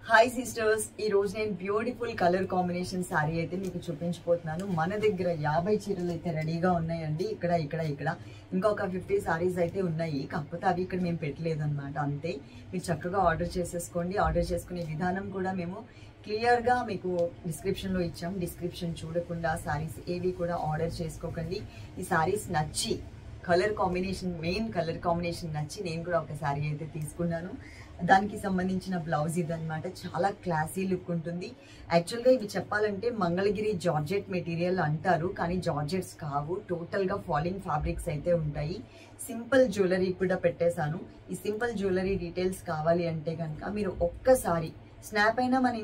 Hi sisters, ఈ రోజు నేను బ్యూటిఫుల్ కలర్ కాంబినేషన్ సారీ అయితే మీకు చూపించబోతున్నాను. మన దగ్గర 50 చీరలు అయితే రెడీగా ఉన్నాయండి. ఇక్కడ ఇంకొక 50 సారీస్ అయితే ఉన్నాయి. కాకపోతే అవి ఇక్కడ మేము పెట్టలేదు అనమాట. అంతే, మీరు చక్కగా ఆర్డర్ చేసేసుకోండి. ఆర్డర్ చేసుకునే విధానం కూడా మేము క్లియర్గా మీకు డిస్క్రిప్షన్లో ఇచ్చాం. డిస్క్రిప్షన్ చూడకుండా సారీస్ ఏవి కూడా ఆర్డర్ చేసుకోకండి. ఈ సారీస్ నచ్చి మెయిన్ కలర్ కాంబినేషన్ నచ్చి నేను కూడా ఒక సారీ అయితే తీసుకున్నాను. దానికి సంబంధించిన బ్లౌజ్ ఇదనమాట. చాలా క్లాసీ లుక్ ఉంటుంది. యాక్చువల్గా ఇవి చెప్పాలంటే మంగళగిరి జార్జెట్ మెటీరియల్ అంటారు, కానీ జార్జెట్స్ కావు. టోటల్గా ఫాలింగ్ ఫ్యాబ్రిక్స్ అయితే ఉంటాయి. సింపుల్ జ్యువెలరీ కూడా పెట్టేశాను. ఈ సింపుల్ జ్యువెలరీ డీటెయిల్స్ కావాలి అంటే కనుక మీరు ఒక్కసారి స్నాప్ అయినా మన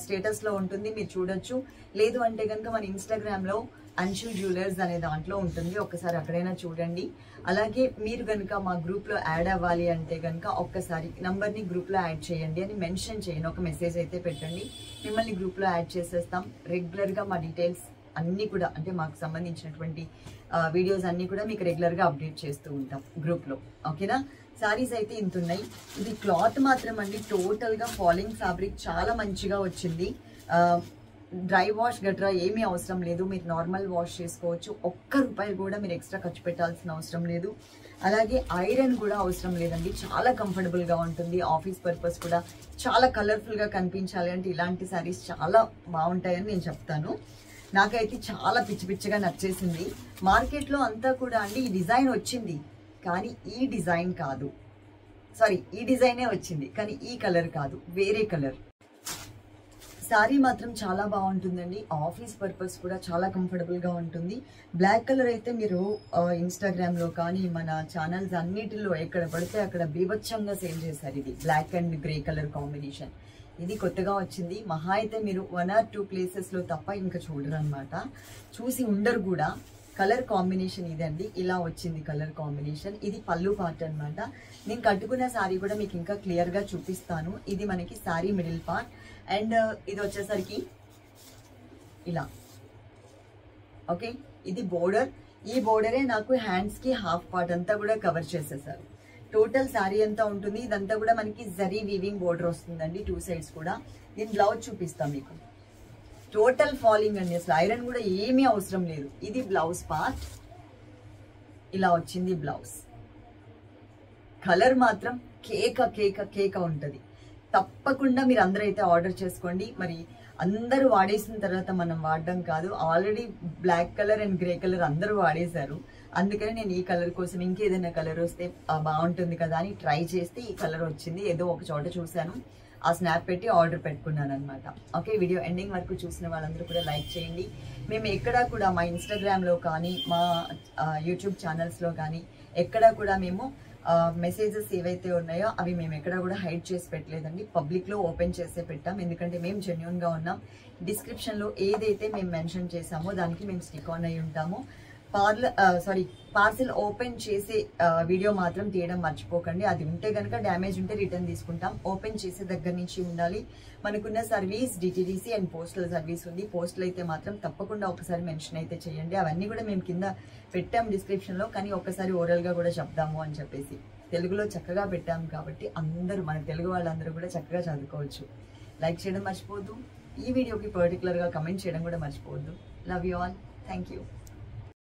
స్టేటస్లో ఉంటుంది, మీరు చూడొచ్చు. లేదు అంటే కనుక మన ఇన్స్టాగ్రామ్లో అంశు జ్యువెలర్స్ అనే దాంట్లో ఉంటుంది, ఒక్కసారి అక్కడైనా చూడండి. అలాగే మీరు కనుక మా గ్రూప్లో యాడ్ అవ్వాలి అంటే కనుక ఒక్కసారి నంబర్ని గ్రూప్లో యాడ్ చేయండి అని మెన్షన్ చేయండి. ఒక మెసేజ్ అయితే పెట్టండి, మిమ్మల్ని గ్రూప్లో యాడ్ చేసేస్తాం. రెగ్యులర్గా మా డీటెయిల్స్ అన్నీ కూడా, అంటే మాకు సంబంధించినటువంటి వీడియోస్ అన్నీ కూడా మీకు రెగ్యులర్గా అప్డేట్ చేస్తూ ఉంటాం గ్రూప్లో. ఓకేనా? సారీస్ అయితే ఇంత ఉన్నాయి. ఇది క్లాత్ మాత్రం అండి టోటల్గా ఫాలింగ్ ఫ్యాబ్రిక్, చాలా మంచిగా వచ్చింది. డ్రై వాష్ గట్రా ఏమీ అవసరం లేదు, మీరు నార్మల్ వాష్ చేసుకోవచ్చు. ₹1 కూడా మీరు ఎక్స్ట్రా ఖర్చు పెట్టాల్సిన అవసరం లేదు. అలాగే ఐరన్ కూడా అవసరం లేదండి. చాలా కంఫర్టబుల్గా ఉంటుంది. ఆఫీస్ పర్పస్ కూడా చాలా కలర్ఫుల్గా కనిపించాలి అంటే ఇలాంటి సారీస్ చాలా బాగుంటాయని నేను చెప్తాను. నాకైతే చాలా పిచ్చిగా నచ్చేసింది. మార్కెట్లో అంతా కూడా అండి ఈ డిజైన్ వచ్చింది, కానీ ఈ డిజైన్ కాదు. సారీ, ఈ డిజైనే వచ్చింది కానీ ఈ కలర్ కాదు, వేరే కలర్. సారీ మాత్రం చాలా బాగుంటుందండి. ఆఫీస్ పర్పస్ కూడా చాలా కంఫర్టబుల్గా ఉంటుంది. బ్లాక్ కలర్ అయితే మీరు ఇన్స్టాగ్రామ్లో కానీ మన ఛానల్స్ అన్నిటిలో ఎక్కడ పడితే అక్కడ బీభత్సంగా సేల్ చేశారు. ఇది black and grey colour combination. ఇది కొత్తగా వచ్చింది. మహా అయితే మీరు 1 or 2 ప్లేసెస్లో తప్ప ఇంకా చూడరు అనమాట, చూసి ఉండరు కూడా. కలర్ కాంబినేషన్ ఇదండి, ఇలా వచ్చింది కలర్ కాంబినేషన్. ఇది పళ్ళు పార్ట్ అనమాట. నేను కట్టుకున్న శారీ కూడా మీకు ఇంకా క్లియర్గా చూపిస్తాను. ఇది మనకి శారీ మిడిల్ పార్ట్, అండ్ ఇది వచ్చేసరికి ఇలా. ఓకే, ఇది బోర్డర్. ఈ బోర్డరే నాకు హ్యాండ్స్కి హాఫ్ పార్ట్ అంతా కూడా కవర్ చేసేసారు. టోటల్ శారీ అంతా ఉంటుంది. ఇదంతా కూడా మనకి జరీ వీవింగ్ బోర్డర్ వస్తుందండి, 2 sides కూడా. దీని బ్లౌజ్ చూపిస్తాం మీకు. టోటల్ ఫాలింగ్ అండి, అసలు ఐరన్ కూడా ఏమీ అవసరం లేదు. ఇది బ్లౌజ్ పార్ట్, ఇలా వచ్చింది బ్లౌజ్. కలర్ మాత్రం కేక ఉంటుంది. తప్పకుండా మీరు అందరూ అయితే ఆర్డర్ చేసుకోండి. మరి అందరూ వాడేసిన తర్వాత మనం వాడడం కాదు, already black colour and grey colour అందరూ వాడేశారు. అందుకని నేను ఈ కలర్ కోసం ఇంకేదైనా కలర్ వస్తే బాగుంటుంది కదా అని ట్రై చేస్తే ఈ కలర్ వచ్చింది. ఏదో ఒక చోట చూశాను, ఆ స్నాప్ పెట్టి ఆర్డర్ పెట్టుకున్నాను అనమాట. ఓకే, వీడియో ఎండింగ్ వరకు చూసిన వాళ్ళందరూ కూడా లైక్ చేయండి. మేము ఎక్కడా కూడా మా ఇన్స్టాగ్రామ్లో కానీ మా యూట్యూబ్ ఛానల్స్లో కానీ ఎక్కడా కూడా మేము మెసేజెస్ ఏవైతే ఉన్నాయో అవి మేము ఎక్కడా కూడా హైడ్ చేసి పెట్టలేదండి. పబ్లిక్లో ఓపెన్ చేసే పెట్టాం, ఎందుకంటే మేము జెన్యూన్గా ఉన్నాం. డిస్క్రిప్షన్లో ఏదైతే మేము మెన్షన్ చేసామో దానికి మేము స్టిక్ ఆన్ అయి ఉంటాము. పార్సిల్ ఓపెన్ చేసే వీడియో మాత్రం తీయడం మర్చిపోకండి. అది ఉంటే కనుక డ్యామేజ్ ఉంటే రిటర్న్ తీసుకుంటాం. ఓపెన్ చేసే దగ్గర నుంచి ఉండాలి. మనకున్న service DTDC and postal service ఉంది. పోస్టల్ అయితే మాత్రం తప్పకుండా ఒకసారి మెన్షన్ అయితే చేయండి. అవన్నీ కూడా మేము కింద పెట్టాం డిస్క్రిప్షన్లో, కానీ ఒకసారి ఓరల్గా కూడా చెప్దాము అని చెప్పేసి తెలుగులో చక్కగా పెట్టాం కాబట్టి అందరూ, మన తెలుగు వాళ్ళందరూ కూడా చక్కగా చదువుకోవచ్చు. లైక్ చేయడం మర్చిపోవద్దు. ఈ వీడియోకి పర్టికులర్గా కమెంట్ చేయడం కూడా మర్చిపోవద్దు. Love you all. Thank you.